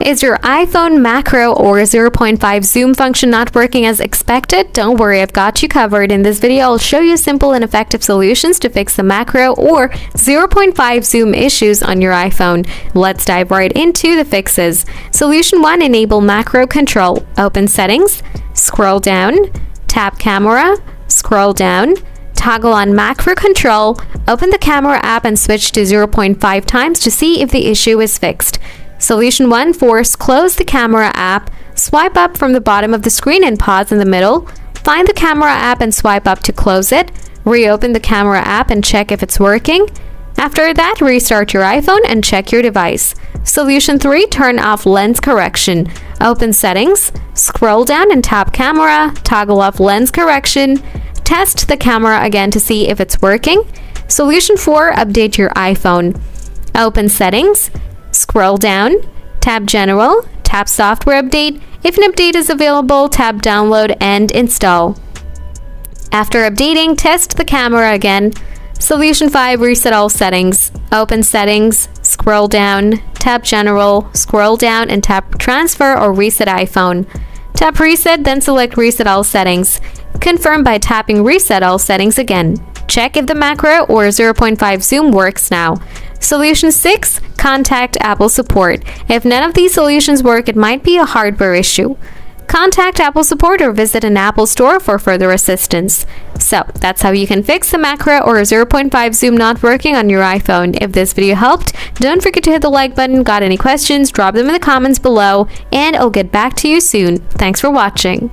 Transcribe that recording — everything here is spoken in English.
Is your iPhone macro or 0.5 zoom function not working as expected? Don't worry, I've got you covered. In this video, I'll show you simple and effective solutions to fix the macro or 0.5 zoom issues on your iPhone. Let's dive right into the fixes. Solution 1. Enable macro control. Open Settings, scroll down, tap Camera, scroll down, toggle on macro control, open the camera app and switch to 0.5 times to see if the issue is fixed. Solution 1. Close the camera app, swipe up from the bottom of the screen and pause in the middle. Find the camera app and swipe up to close it. Reopen the camera app and check if it's working. After that, restart your iPhone and check your device. Solution 3. Turn off lens correction. Open Settings, scroll down and tap Camera, toggle off lens correction. Test the camera again to see if it's working. Solution 4. Update your iPhone. Open Settings, scroll down, tap General, tap Software Update. If an update is available, tap Download and Install. After updating, test the camera again. Solution 5. Reset all settings. Open Settings, scroll down, tap General, scroll down and tap Transfer or Reset iPhone. Tap Reset, then select Reset all settings. Confirm by tapping Reset all settings again. Check if the macro or 0.5 zoom works now. Solution 6. Contact Apple support. If none of these solutions work, it might be a hardware issue. Contact Apple support or visit an Apple store for further assistance. So, that's how you can fix the macro or 0.5 zoom not working on your iPhone. If this video helped, don't forget to hit the like button. Got any questions? Drop them in the comments below, and I'll get back to you soon. Thanks for watching.